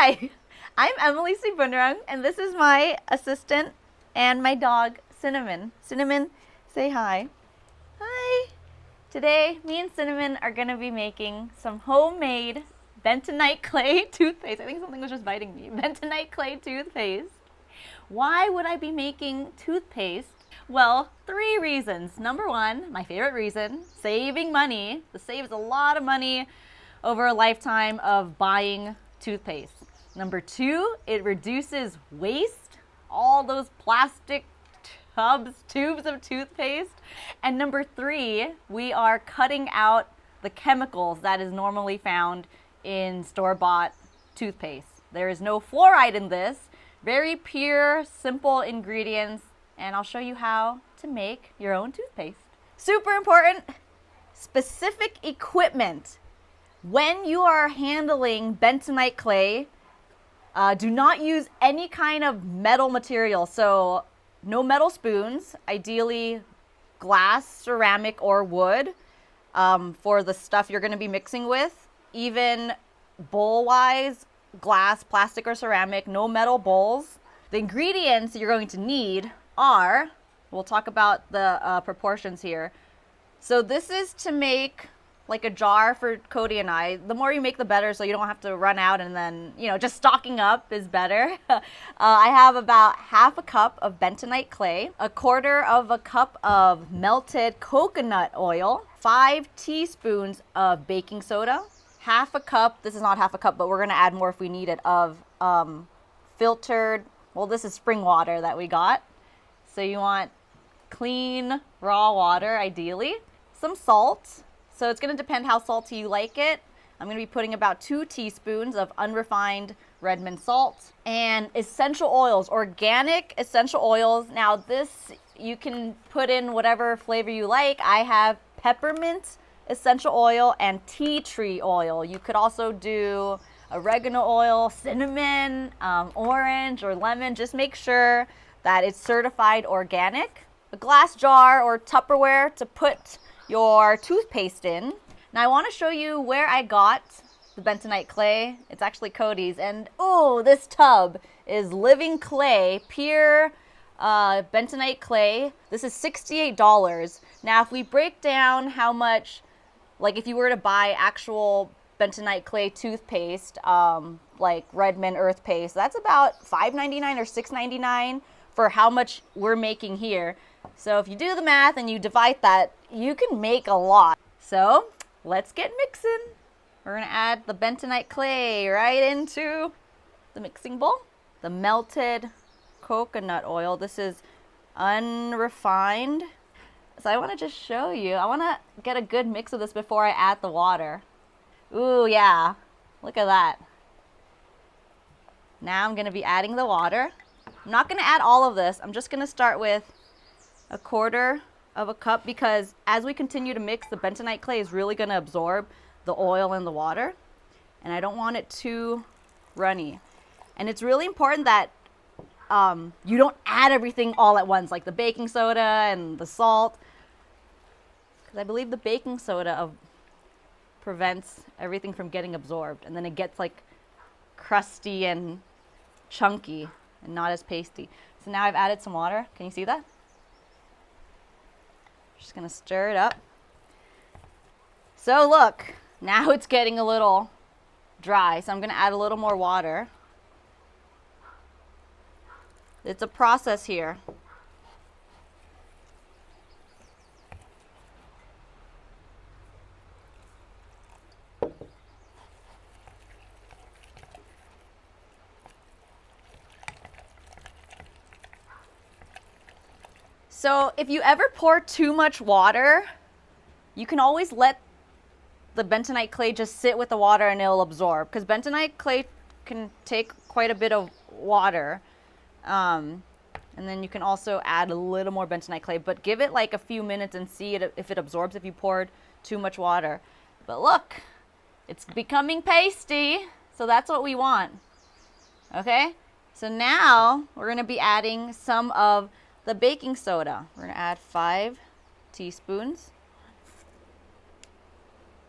Hi, I'm Emily C. Bunderung, and this is my assistant and my dog, Cinnamon. Cinnamon, say hi. Hi. Today, me and Cinnamon are going to be making some homemade Bentonite clay toothpaste. I think something was just biting me. Bentonite clay toothpaste. Why would I be making toothpaste? Well, 3 reasons. Number 1, my favorite reason, saving money. This saves a lot of money over a lifetime of buying toothpaste. Number 2, it reduces waste, all those plastic tubes of toothpaste. And number 3, we are cutting out the chemicals that is normally found in store-bought toothpaste. There is no fluoride in this, very pure, simple ingredients, and I'll show you how to make your own toothpaste. Super important, specific equipment. When you are handling bentonite clay, do not use any kind of metal material. So no metal spoons, ideally glass, ceramic, or wood for the stuff you're going to be mixing with. Even bowl-wise, glass, plastic, or ceramic, no metal bowls. The ingredients you're going to need are, we'll talk about the proportions here. So this is to make like a jar for Cody and I. The more you make, the better, so you don't have to run out and then, just stocking up is better. I have about half a cup of bentonite clay, 1/4 cup of melted coconut oil, 5 teaspoons of baking soda, half a cup, this is not half a cup, but we're gonna add more if we need it, of filtered, well, this is spring water that we got. So you want clean, raw water, ideally. Some salt. So it's going to depend how salty you like it. I'm going to be putting about 2 teaspoons of unrefined Redmond salt. And essential oils, organic essential oils. Now this, you can put in whatever flavor you like. I have peppermint essential oil and tea tree oil. You could also do oregano oil, cinnamon, orange, or lemon. Just make sure that it's certified organic. A glass jar or Tupperware to put your toothpaste in. Now I want to show you where I got the bentonite clay. It's actually Cody's, and oh, this tub is living clay, pure bentonite clay. This is $68. Now if we break down how much, like if you were to buy actual bentonite clay toothpaste, like Redmond Earth Paste, that's about $5.99 or $6.99 for how much we're making here. So if you do the math and you divide that, you can make a lot. So let's get mixing. We're gonna add the bentonite clay right into the mixing bowl. The melted coconut oil, this is unrefined. So I wanna just show you, I wanna get a good mix of this before I add the water. Ooh, yeah, look at that. Now I'm gonna be adding the water. I'm not gonna add all of this. I'm just gonna start with 1/4 cup, because as we continue to mix, the bentonite clay is really going to absorb the oil and the water, and I don't want it too runny. And it's really important that you don't add everything all at once, like the baking soda and the salt, because I believe the baking soda prevents everything from getting absorbed, and then it gets like crusty and chunky and not as pasty. So now I've added some water. Can you see that? Just gonna stir it up. So look, now it's getting a little dry, so I'm gonna add a little more water. It's a process here. So if you ever pour too much water, you can always let the bentonite clay just sit with the water and it'll absorb, because bentonite clay can take quite a bit of water. And then you can also add a little more bentonite clay, but give it like a few minutes and see if it absorbs if you poured too much water. But look, it's becoming pasty, so that's what we want. Okay, so now we're gonna be adding some of the baking soda. We're gonna add 5 teaspoons.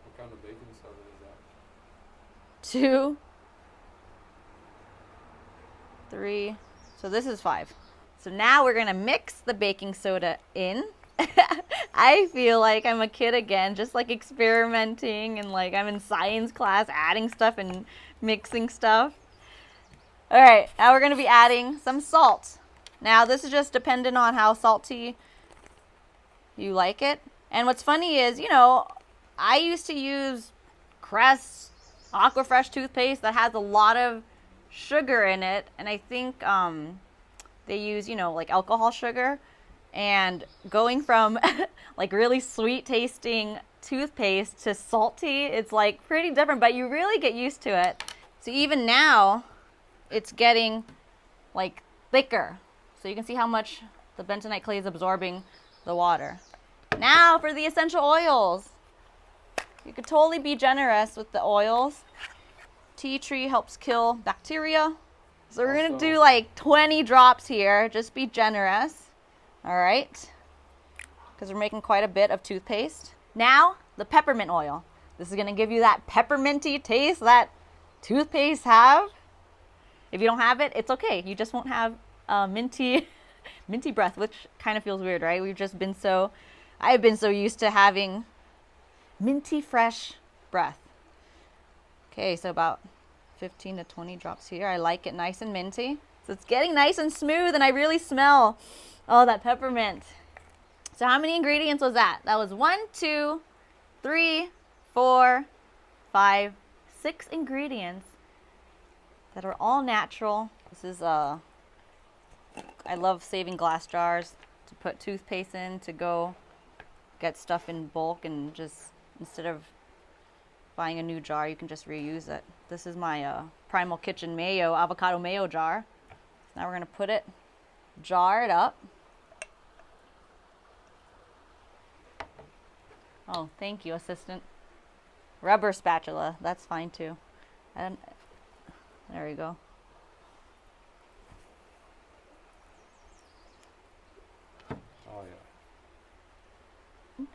What kind of baking soda is that? 2 3. So this is 5. So now we're gonna mix the baking soda in. I feel like I'm a kid again, just like experimenting and like I'm in science class, adding stuff and mixing stuff. All right, now we're gonna be adding some salt. Now this is just dependent on how salty you like it. And what's funny is, you know, I used to use Crest Aquafresh toothpaste that has a lot of sugar in it, and I think they use, you know, like alcohol sugar. And going from like really sweet tasting toothpaste to salty, it's like pretty different, but you really get used to it. So even now, it's getting like thicker. So you can see how much the bentonite clay is absorbing the water. Now for the essential oils. You could totally be generous with the oils. Tea tree helps kill bacteria. So we're gonna do like 20 drops here. Just be generous. All right, because we're making quite a bit of toothpaste. Now, the peppermint oil. This is gonna give you that pepperminty taste that toothpaste have. If you don't have it, it's okay. You just won't have minty breath, which kind of feels weird, right? I've been so used to having minty fresh breath. Okay, so about 15 to 20 drops here. I like it nice and minty. So it's getting nice and smooth, and I really smell, oh, that peppermint. So how many ingredients was that? That was 1, 2, 3, 4, 5, 6 ingredients that are all natural. This is, I love saving glass jars to put toothpaste in, to go get stuff in bulk, and just, instead of buying a new jar, you can just reuse it. This is my Primal Kitchen mayo, avocado mayo jar. Now we're gonna put it, jar it up. Oh, thank you, assistant. Rubber spatula, that's fine too. And there you go. Oh yeah.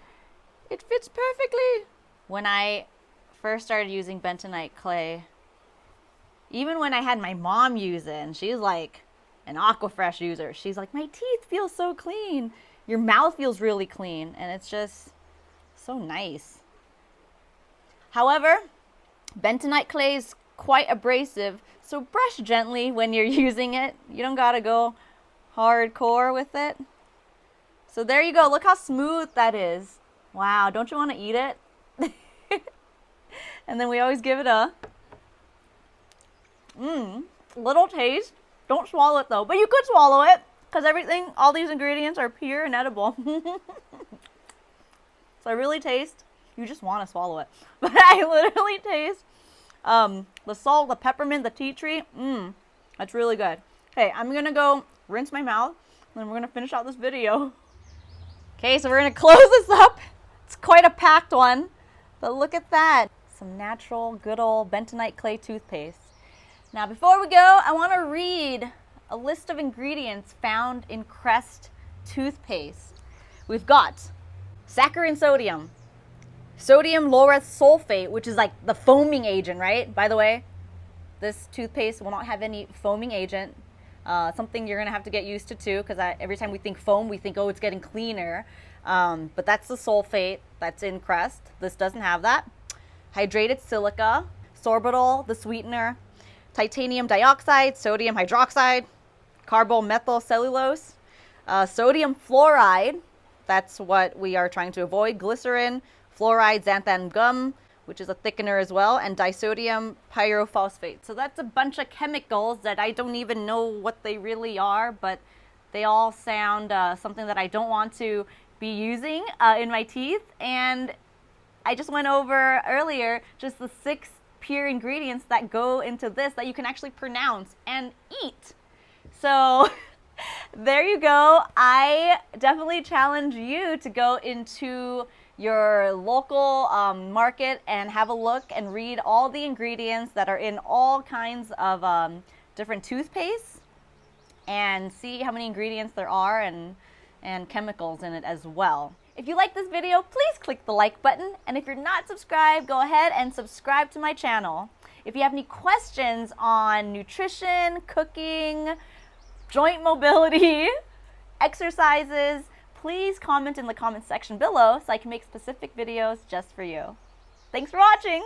It fits perfectly. When I first started using bentonite clay, even when I had my mom use it, and she's like an Aquafresh user, she's like, my teeth feel so clean. Your mouth feels really clean, and it's just so nice. However, bentonite clay is quite abrasive, so brush gently when you're using it. You don't gotta go hardcore with it. So there you go. Look how smooth that is. Wow, don't you want to eat it? And then we always give it a little taste. Don't swallow it though, but you could swallow it because all these ingredients are pure and edible. So I really taste, you just want to swallow it, but I literally taste the salt, the peppermint, the tea tree. That's really good. Okay, I'm gonna go rinse my mouth, and then we're gonna finish out this video. Okay, so we're gonna close this up. It's quite a packed one, but look at that. Some natural, good old bentonite clay toothpaste. Now, before we go, I want to read a list of ingredients found in Crest toothpaste. We've got saccharin sodium, sodium lauryl sulfate, which is like the foaming agent, right? By the way, this toothpaste will not have any foaming agent. Something you're gonna have to get used to too, because every time we think foam, we think, oh, it's getting cleaner. But that's the sulfate that's in Crest. This doesn't have that. Hydrated silica, sorbitol, the sweetener, titanium dioxide, sodium hydroxide, carbomethyl cellulose, sodium fluoride, that's what we are trying to avoid, glycerin, fluoride, xanthan gum, which is a thickener as well, and disodium pyrophosphate. So that's a bunch of chemicals that I don't even know what they really are, but they all sound something that I don't want to be using in my teeth. And I just went over earlier just the 6 pure ingredients that go into this that you can actually pronounce and eat. So there you go. I definitely challenge you to go into your local market and have a look and read all the ingredients that are in all kinds of different toothpastes and see how many ingredients there are and chemicals in it as well. If you like this video, please click the like button, and if you're not subscribed, go ahead and subscribe to my channel. If you have any questions on nutrition, cooking, joint mobility, exercises, please comment in the comment section below so I can make specific videos just for you. Thanks for watching!